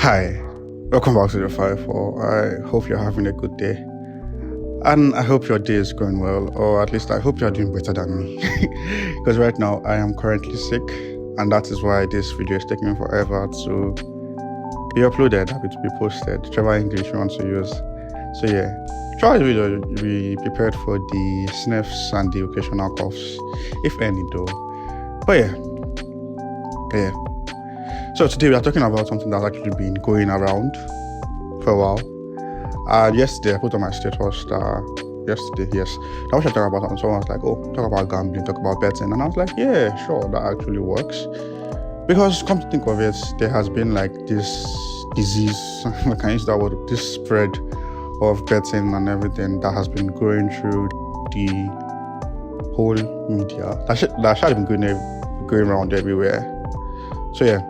Hi, welcome back to the 5-4. I hope you're having a good day. And I hope your day is going well, or at least I hope you're doing better than me. Because right now I am currently sick, and that is why this video is taking forever to be uploaded, happy to be posted, whichever English you want to use. So yeah, try to be prepared for the sniffs and the occasional coughs, if any though. But yeah. So today we are talking about something that's actually been going around for a while. Yesterday I put on my status yesterday, I was talking about it, and someone was like, oh, talk about gambling, talk about betting. And I was like, yeah, sure, that actually works. Because come to think of it, there has been like this disease, I can use that word, this spread of betting and everything that has been going through the whole media. That should have been going around everywhere. So yeah,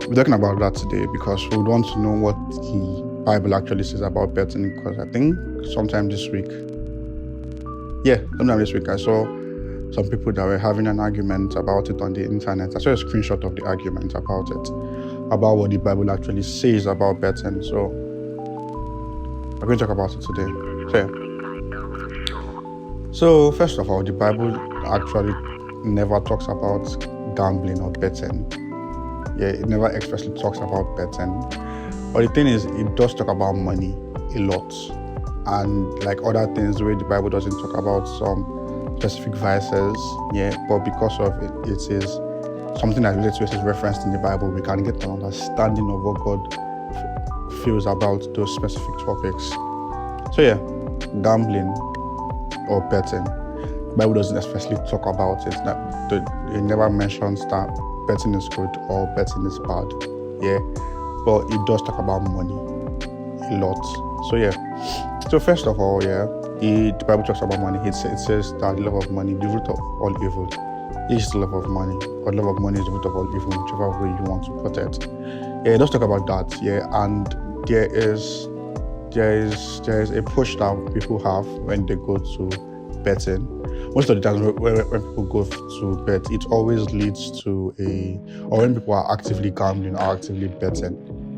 we're talking about that today because we want to know what the Bible actually says about betting. Because I think sometime this week I saw some people that were having an argument about it on the internet. I saw a screenshot of the argument about it, about what the Bible actually says about betting. So we're going to talk about it today. So first of all, the Bible actually never talks about gambling or betting. Yeah, it never expressly talks about betting. But the thing is, it does talk about money a lot. And like other things, the way the Bible doesn't talk about some specific vices, but because of it, it is something that relates to it is referenced in the Bible. We can get an understanding of what God feels about those specific topics. So yeah, gambling or betting, the Bible doesn't especially talk about it. It never mentions that betting is good or betting is bad, but it does talk about money a lot. So first of all, the Bible talks about money. It says that the love of money, the root of all evil, is the love of money, or the love of money is the root of all evil, whichever way you want to put it. It does talk about that, and there is a push that people have when they go to betting. Most of the times when people go to bet, it always leads to or when people are actively gambling or actively betting,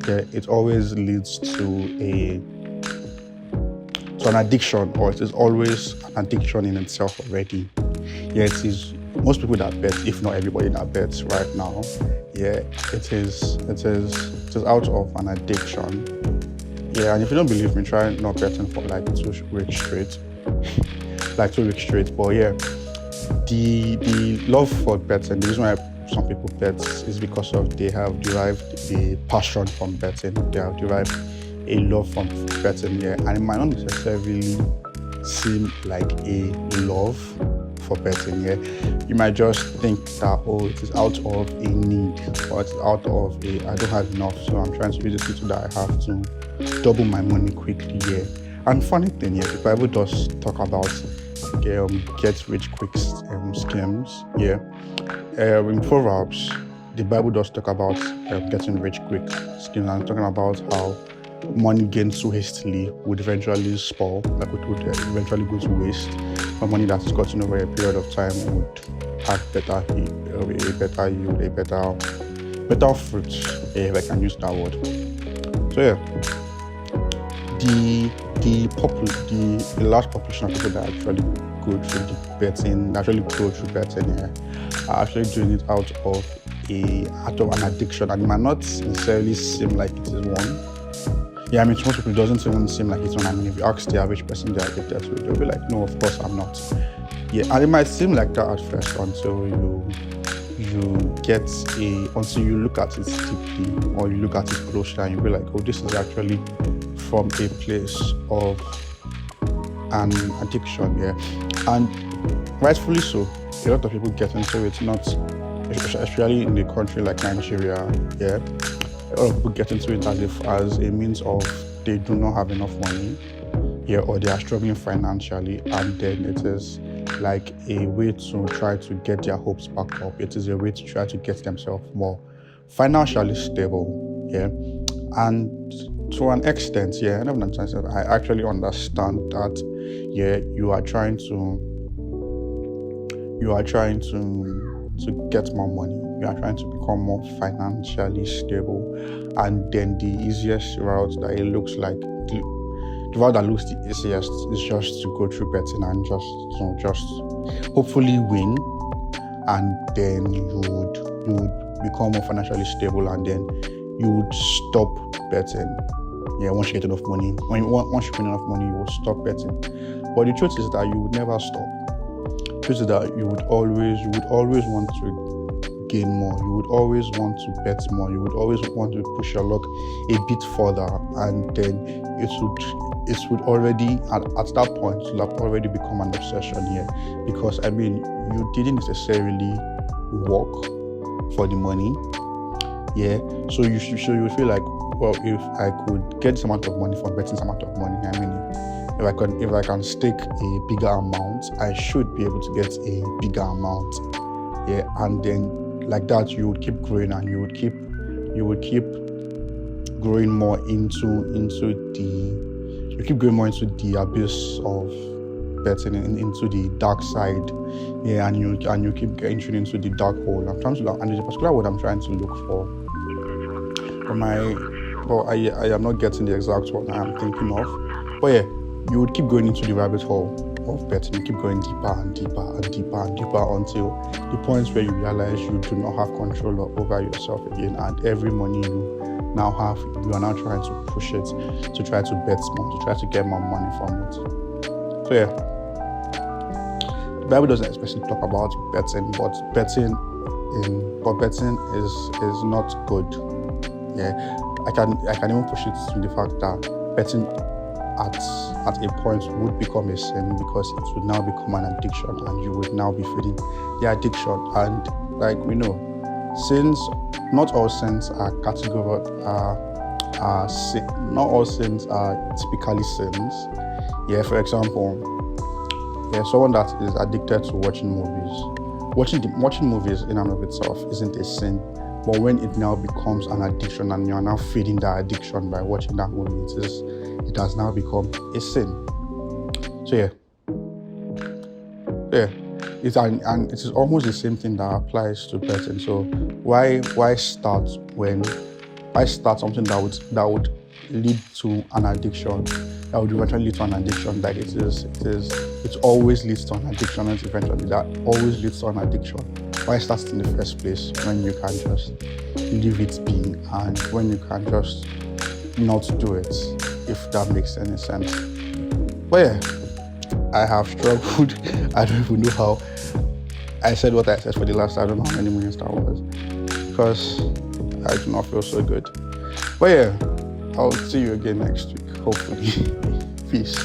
it always leads to an addiction, or it is always an addiction in itself already. It is most people that bet, if not everybody that bets right now, it is out of an addiction. And if you don't believe me, try not betting for like 2 weeks straight. But the love for betting, the reason why some people bet is because of they have derived a passion from betting. They have derived a love from betting, and it might not necessarily seem like a love for betting. You might just think that it is out of a need, or it's out of I don't have enough, so I'm trying to use this little that I have to double my money quickly. And funny thing, the Bible does talk about get rich quick schemes. In Proverbs, the Bible does talk about getting rich quick schemes, and talking about how money gained too hastily would eventually spoil, would eventually go to waste. But money that is gotten over a period of time would have a better yield, a better fruit, if I can use that word. So the large population of people that actually go through the betting, are actually doing it out of an addiction, and it might not necessarily seem like it is one. To most people it doesn't even seem like it's one. I mean, if you ask the average person they are addicted to it, they'll be like, no, of course I'm not. And it might seem like that at first until you look at it deeply, or you look at it closely, and you'll be like, oh, this is actually from a place of an addiction, and rightfully so. A lot of people get into it, not especially in a country like Nigeria, a lot of people get into it as a means of they do not have enough money, or they are struggling financially, and then it is like a way to try to get their hopes back up. It is a way to try to get themselves more financially stable, and to an extent, I actually understand that, you are trying to to get more money. You are trying to become more financially stable. And then the easiest route that it looks like, the route that looks the easiest is just to go through betting and just hopefully win. And then you would become more financially stable, and then you would stop betting. Yeah, once you get enough money, once you win enough money, you will stop betting. But the truth is that you would never stop. The truth is that you would always want to gain more. You would always want to bet more. You would always want to push your luck a bit further, and then it would already at that point it will have already become an obsession here. Because I mean, you didn't necessarily work for the money. Yeah, so you would feel like, well, if I could get this amount of money from betting this amount of money, I mean, if I can stake a bigger amount, I should be able to get a bigger amount. Yeah, and then like that you would keep growing, and you would keep growing more into the abyss of betting, into the dark side. Yeah, and you keep getting thrown into the dark hole. I'm trying to look, and there's a particular word I'm trying to look for. I am not getting the exact one I'm thinking of. But yeah, you would keep going into the rabbit hole of betting. You keep going deeper and deeper and deeper and deeper until the point where you realize you do not have control over yourself again, and every money you now have, you are now trying to push it to try to bet more, to try to get more money from it. So yeah, the Bible doesn't especially talk about betting, but betting is not good. Yeah, I can even push it to the fact that betting at a point would become a sin, because it would now become an addiction, and you would now be feeding the addiction. And like we know, sins, not all sins are not all sins are typically sins. Yeah, for example, someone that is addicted to watching movies. Watching movies in and of itself isn't a sin. But when it now becomes an addiction, and you are now feeding that addiction by watching that movie, it has now become a sin. So yeah, and it is almost the same thing that applies to betting. So why start something that would lead to an addiction, that would eventually lead to an addiction? Like it always leads to an addiction, and eventually that always leads to an addiction. Why start in the first place when you can just leave it be, and when you can just not do it, if that makes any sense? But yeah, I have struggled. I don't even know how I said what I said for the last, I don't know how many minutes that was, because I do not feel so good. But yeah, I'll see you again next week, hopefully. Peace.